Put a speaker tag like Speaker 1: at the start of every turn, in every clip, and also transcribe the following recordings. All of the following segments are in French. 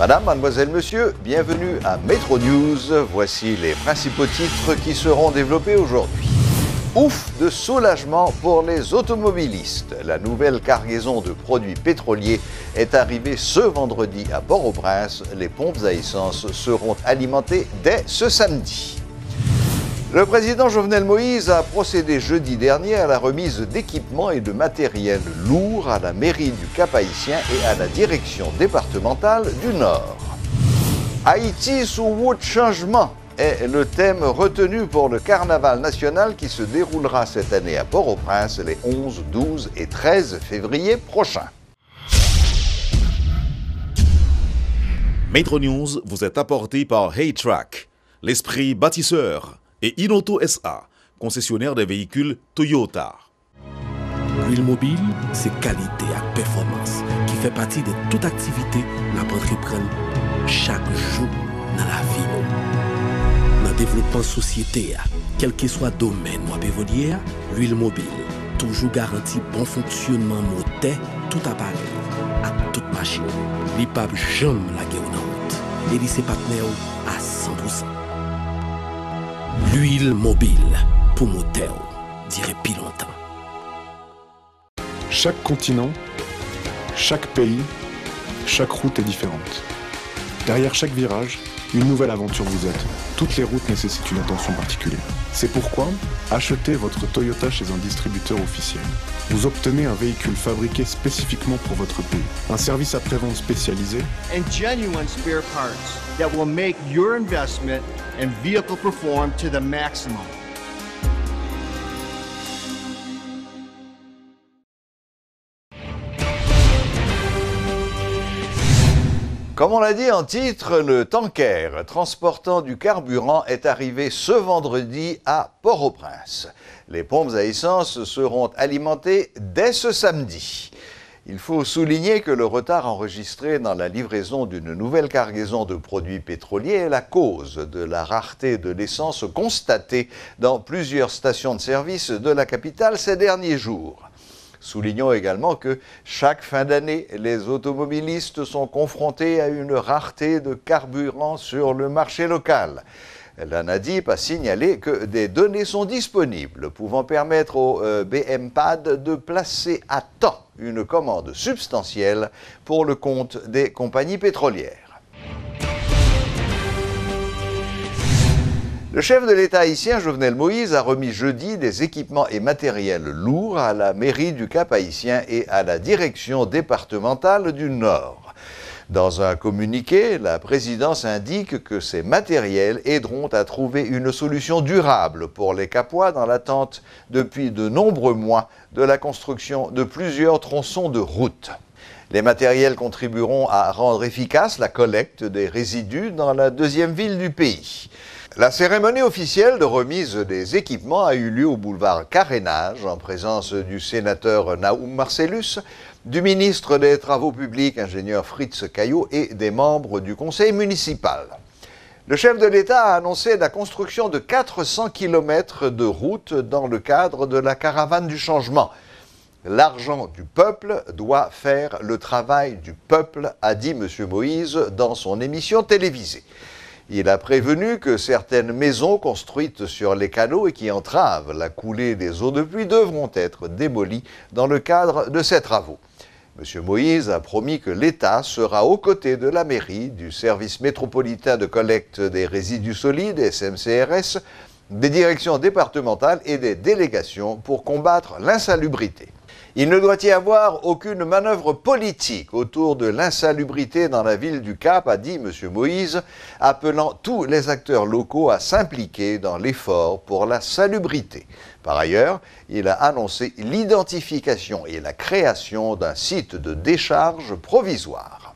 Speaker 1: Madame, mademoiselle, monsieur, bienvenue à Metro News. Voici les principaux titres qui seront développés aujourd'hui. Ouf de soulagement pour les automobilistes. La nouvelle cargaison de produits pétroliers est arrivée ce vendredi à Port-au-Prince. Les pompes à essence seront alimentées dès ce samedi. Le président Jovenel Moïse a procédé jeudi dernier à la remise d'équipements et de matériel lourd à la mairie du Cap-Haïtien et à la direction départementale du Nord. Haïti sous haut de changement est le thème retenu pour le carnaval national qui se déroulera cette année à Port-au-Prince les 11, 12 et 13 février prochains.
Speaker 2: Metro News vous est apporté par Haytrack, l'esprit bâtisseur, et Inoto SA, concessionnaire des véhicules Toyota.
Speaker 3: L'huile mobile, c'est qualité et performance qui fait partie de toute activité qu'on entreprend chaque jour dans la vie. Dans le développement de société, quel que soit le domaine ou évoluer, l'huile mobile toujours garantit bon fonctionnement moteur, tout appareil, à toute machine. L'IPAB jamais la guerre en route. Et il ses partenaires à 100%. L'huile mobile pour moteur, dirait plus longtemps.
Speaker 4: Chaque continent, chaque pays, chaque route est différente. Derrière chaque virage, une nouvelle aventure vous attend. Toutes les routes nécessitent une attention particulière. C'est pourquoi, achetez votre Toyota chez un distributeur officiel. Vous obtenez un véhicule fabriqué spécifiquement pour votre pays. Un service après-vente spécialisé.
Speaker 5: And genuine spare parts that will make your investment and vehicle perform to the maximum.
Speaker 1: Comme on l'a dit en titre, le tanker transportant du carburant est arrivé ce vendredi à Port-au-Prince. Les pompes à essence seront alimentées dès ce samedi. Il faut souligner que le retard enregistré dans la livraison d'une nouvelle cargaison de produits pétroliers est la cause de la rareté de l'essence constatée dans plusieurs stations de service de la capitale ces derniers jours. Soulignons également que chaque fin d'année, les automobilistes sont confrontés à une rareté de carburant sur le marché local. L'ANADIP a signalé que des données sont disponibles pouvant permettre au BMPAD de placer à temps une commande substantielle pour le compte des compagnies pétrolières. Le chef de l'État haïtien, Jovenel Moïse, a remis jeudi des équipements et matériels lourds à la mairie du Cap-Haïtien et à la direction départementale du Nord. Dans un communiqué, la présidence indique que ces matériels aideront à trouver une solution durable pour les Capois dans l'attente depuis de nombreux mois de la construction de plusieurs tronçons de route. Les matériels contribueront à rendre efficace la collecte des résidus dans la deuxième ville du pays. La cérémonie officielle de remise des équipements a eu lieu au boulevard Carénage en présence du sénateur Naoum Marcellus, du ministre des Travaux publics, ingénieur Fritz Caillot, et des membres du conseil municipal. Le chef de l'État a annoncé la construction de 400 km de routes dans le cadre de la caravane du changement. L'argent du peuple doit faire le travail du peuple, a dit M. Moïse dans son émission télévisée. Il a prévenu que certaines maisons construites sur les canaux et qui entravent la coulée des eaux de pluie devront être démolies dans le cadre de ces travaux. M. Moïse a promis que l'État sera aux côtés de la mairie, du service métropolitain de collecte des résidus solides, SMCRS, des directions départementales et des délégations pour combattre l'insalubrité. Il ne doit y avoir aucune manœuvre politique autour de l'insalubrité dans la ville du Cap, a dit M. Moïse, appelant tous les acteurs locaux à s'impliquer dans l'effort pour la salubrité. Par ailleurs, il a annoncé l'identification et la création d'un site de décharge provisoire.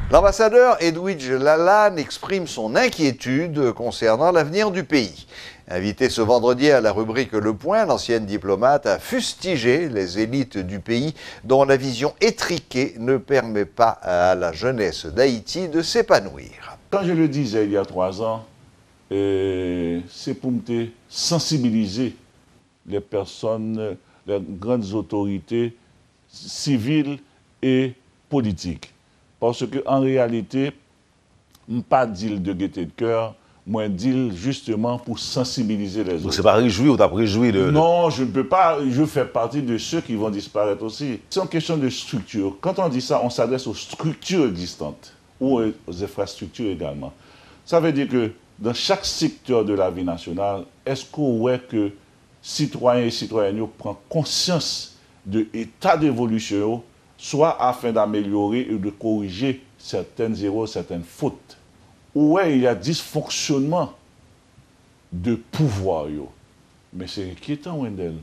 Speaker 1: L'ambassadeur Edwidge Lalanne exprime son inquiétude concernant l'avenir du pays. Invitée ce vendredi à la rubrique Le Point, l'ancienne diplomate a fustigé les élites du pays dont la vision étriquée ne permet pas à la jeunesse d'Haïti de s'épanouir.
Speaker 6: Quand je le disais il y a 3 ans, c'est pour me sensibiliser les personnes, les grandes autorités civile et politique. Parce qu'en réalité, je ne pas dire de gaieté de cœur, moi dire justement pour sensibiliser les autres.
Speaker 2: Donc c'est pas réjoui ou t'as réjoui de...
Speaker 6: Non, je ne peux pas, je fais partie de ceux qui vont disparaître aussi. C'est une question de structure. Quand on dit ça, on s'adresse aux structures existantes ou aux infrastructures également. Ça veut dire que dans chaque secteur de la vie nationale, est-ce qu'on voit que citoyens et citoyennes prennent conscience de l'état d'évolution, soit afin d'améliorer et de corriger certaines erreurs, certaines fautes. Où il y a dysfonctionnement de pouvoir. Mais c'est inquiétant, Wendell.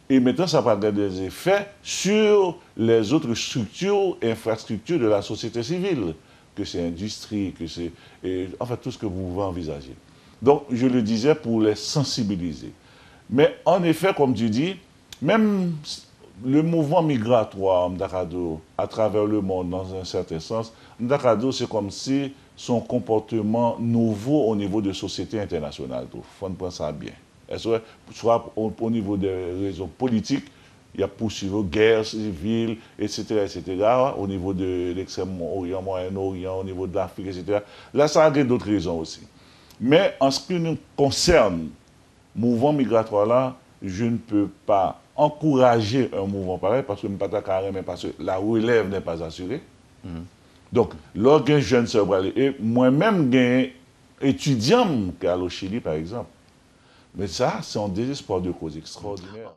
Speaker 6: Et maintenant, ça va avoir des effets sur les autres structures et infrastructures de la société civile, que c'est l'industrie, que c'est... Enfin, tout ce que vous pouvez envisager. Donc, je le disais pour les sensibiliser. Mais en effet, comme tu dis, même le mouvement migratoire, Mdakado, à travers le monde, dans un certain sens, Mdakado, c'est comme si son comportement nouveau au niveau de société internationale. Il faut prendre ça bien. Soit au niveau des raisons politiques, il y a poursuivre guerre civile, etc., etc., au niveau de l'extrême-orient, Moyen-Orient, au niveau de l'Afrique, etc. Là, ça a d'autres raisons aussi. Mais en ce qui nous concerne, mouvement migratoire là, je ne peux pas encourager un mouvement pareil parce que je ne peux pas carrément, parce que la relève n'est pas assurée. Donc, lorsqu'un jeune se brûle, et moi-même, j'ai un étudiant qui est allé au Chili, par exemple. Mais ça, c'est un désespoir de cause extraordinaire.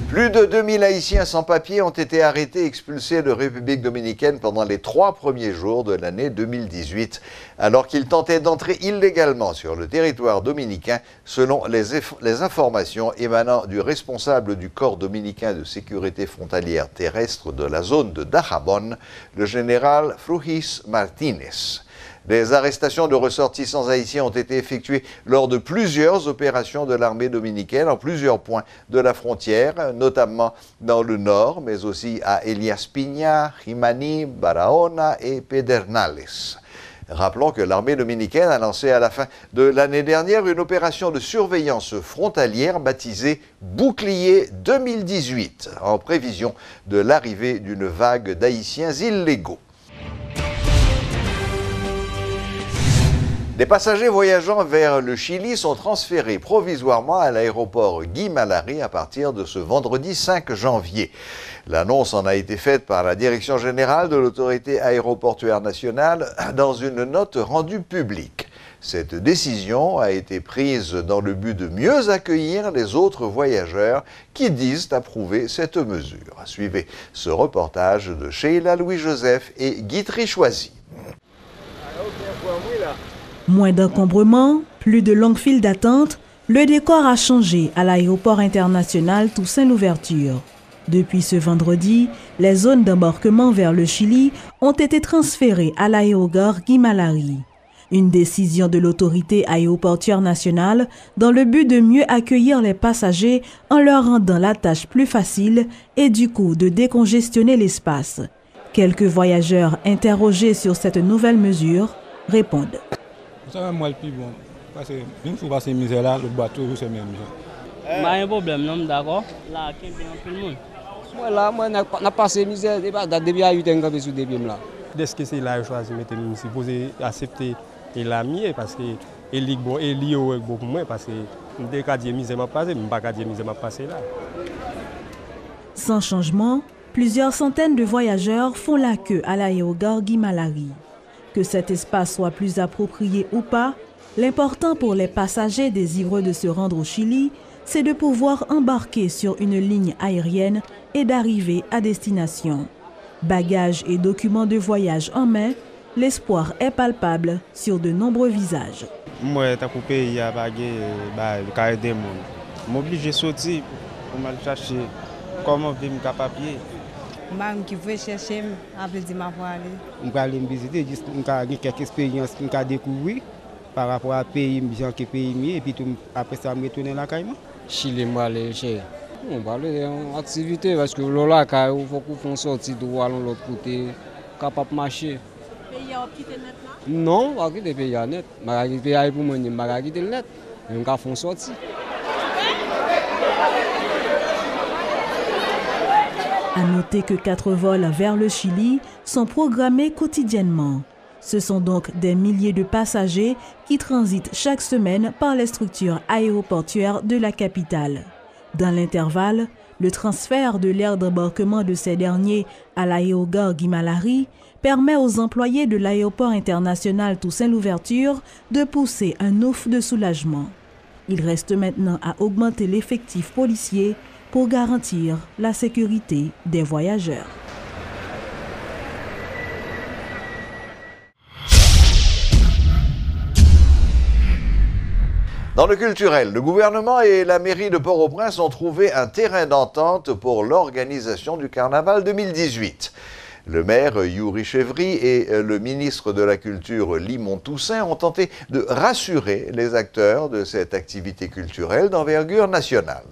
Speaker 1: Plus de 2000 Haïtiens sans papier ont été arrêtés et expulsés de République dominicaine pendant les 3 premiers jours de l'année 2018, alors qu'ils tentaient d'entrer illégalement sur le territoire dominicain, selon les informations émanant du responsable du corps dominicain de sécurité frontalière terrestre de la zone de Dajabón, le général Frujis Martínez. Des arrestations de ressortissants haïtiens ont été effectuées lors de plusieurs opérations de l'armée dominicaine en plusieurs points de la frontière, notamment dans le nord, mais aussi à Elias Piña, Jimani, Barahona et Pedernales. Rappelons que l'armée dominicaine a lancé à la fin de l'année dernière une opération de surveillance frontalière baptisée Bouclier 2018, en prévision de l'arrivée d'une vague d'Haïtiens illégaux. Les passagers voyageant vers le Chili sont transférés provisoirement à l'aéroport Guy Malary à partir de ce vendredi 5 janvier. L'annonce en a été faite par la Direction générale de l'Autorité aéroportuaire nationale dans une note rendue publique. Cette décision a été prise dans le but de mieux accueillir les autres voyageurs qui disent approuver cette mesure. Suivez ce reportage de Sheila Louis-Joseph et Guy Trichoisy.
Speaker 7: Moins d'encombrement, plus de longues files d'attente, le décor a changé à l'aéroport international Toussaint-Louverture. Depuis ce vendredi, les zones d'embarquement vers le Chili ont été transférées à l'aérogare Guy Malary. Une décision de l'autorité aéroportuaire nationale dans le but de mieux accueillir les passagers en leur rendant la tâche plus facile et du coup de décongestionner l'espace. Quelques voyageurs interrogés sur cette nouvelle mesure répondent.
Speaker 8: Ça moi le plus bon. Parce que une fois passé misère là, le bateau c'est même ça.
Speaker 9: Pas un problème, non, d'accord. Là, qui vient tout le monde.
Speaker 10: Moi là, moi n'a passé misère depuis à 8 ans que sur depuis là.
Speaker 8: Dès que c'est là choisi mettre nous supposé accepter et la mieux parce que il bon et lié beaucoup moins parce que dès qu'à dire misère m'a passé, pas qu'à dire misère m'a passé là.
Speaker 7: Sans changement, plusieurs centaines de voyageurs font la queue à l'aérogare Guy Malary. Que cet espace soit plus approprié ou pas, l'important pour les passagers désireux de se rendre au Chili, c'est de pouvoir embarquer sur une ligne aérienne et d'arriver à destination. Bagages et documents de voyage en main, l'espoir est palpable sur de nombreux visages.
Speaker 11: Moi, je suis le carré des mondes. Je suis obligé de sortir pour me chercher comment je vais me papier.
Speaker 12: Je vais chercher, après je vais aller.
Speaker 11: Je vais aller me visiter, j'ai quelques expériences que je découvrir par rapport à pays, qui pays et puis après ça, je vais retourner la caille.
Speaker 10: Chili, je vais aller chez. On va aller en activité parce que là, il faut qu'on sorte de l'autre côté, capable de marcher.
Speaker 12: Le pays a quitté net là?
Speaker 10: Non, pas quitter le pays net. Le pays pour moi, je vais quitter le net. Je vais faire sortir.
Speaker 7: À noter que 4 vols vers le Chili sont programmés quotidiennement. Ce sont donc des milliers de passagers qui transitent chaque semaine par les structures aéroportuaires de la capitale. Dans l'intervalle, le transfert de l'aire d'embarquement de ces derniers à l'aérogare Guimalari permet aux employés de l'aéroport international Toussaint-Louverture de pousser un ouf de soulagement. Il reste maintenant à augmenter l'effectif policier pour garantir la sécurité des voyageurs.
Speaker 1: Dans le culturel, le gouvernement et la mairie de Port-au-Prince ont trouvé un terrain d'entente pour l'organisation du carnaval 2018. Le maire Yuri Chevry et le ministre de la Culture Limon Toussaint ont tenté de rassurer les acteurs de cette activité culturelle d'envergure nationale.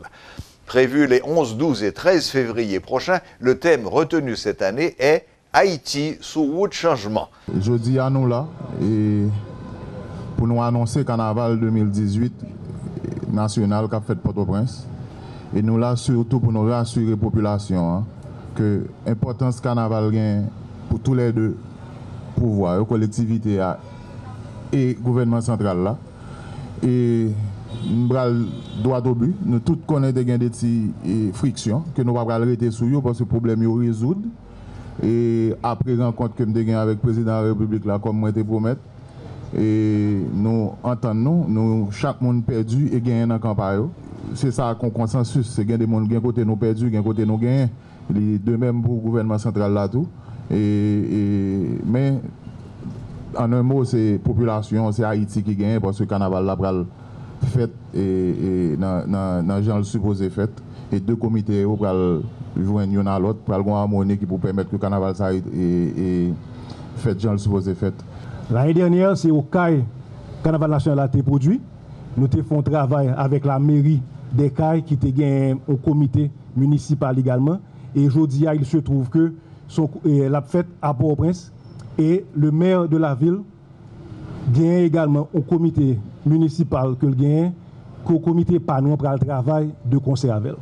Speaker 1: Prévu les 11, 12 et 13 février prochains, le thème retenu cette année est Haïti sous route changement.
Speaker 13: Jeudi à nous là, et pour nous annoncer Carnaval 2018 national qu'a fait Port-au-Prince. Et nous là surtout pour nous rassurer la population que l'importance Carnaval gagne pour tous les deux pouvoirs, collectivité et gouvernement central là. Et nous avons droit au but. Nous tous connaissons des petites frictions que nous ne pouvons pas arrêter sur eux parce que le problème est résolu. Et après rencontre que nous avons avec le président de la République là, comme moi te promet, et nous entendons, nous chaque monde perdu et gagné dans la campagne. C'est ça qu'on consensus, c'est qu'il y a des gens qui côté nous perdus, qui côté nous gagnés. De même pour le gouvernement central là tout. Mais en un mot, c'est la population, c'est Haïti qui gagne parce que le carnaval là pral fait et dans gens le supposé fait. Et deux comités pour joindre l'un à l'autre pour avoir une harmonie qui pour permettre que le carnaval ça et fait gens le supposé fait.
Speaker 14: L'année dernière, c'est au CAI Carnaval national a été produit. Nous avons fait un travail avec la mairie des CAI qui était gagné au comité municipal également. Et aujourd'hui, il se trouve que la fête à Port-au-Prince et le maire de la ville gagne également au comité municipal que le gagne, qu'au comité pas nous pour le travail de concert avec.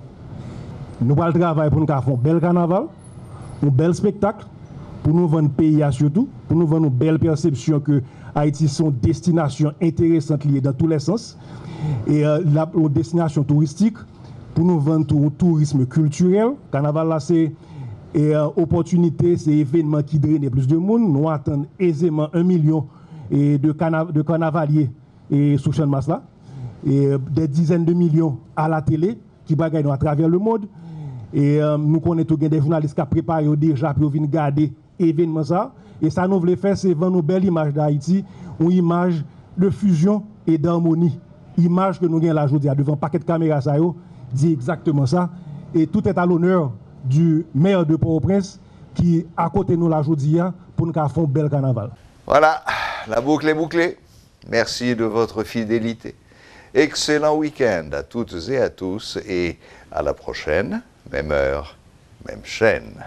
Speaker 14: Nous allons travailler pour nous faire un bel carnaval, un bel spectacle, pour nous vendre pays surtout, pour nous vendre une belle perception que Haïti sont destination intéressante liée dans tous les sens et une destination touristique. Pour nous vendre tout tourisme culturel. Carnaval là c'est opportunité, c'est événement qui draine plus de monde. Nous attendons aisément 1 million de carnavaliers sous champ de masse là. Et des dizaines de millions à la télé qui bagaillent à travers le monde. Et nous connaissons des journalistes qui ont préparé déjà pour venir garder l'événement ça. Et ça nous voulait faire, c'est vendre une belle image d'Haïti, une image de fusion et d'harmonie. Image que nous avons là aujourd'hui devant un paquet de caméras ça dit exactement ça. Et tout est à l'honneur du maire de Port-au-Prince qui à côté de nous la aujourd'hui pour nous faire un bel carnaval.
Speaker 1: Voilà, la boucle est bouclée. Merci de votre fidélité. Excellent week-end à toutes et à tous et à la prochaine, même heure, même chaîne.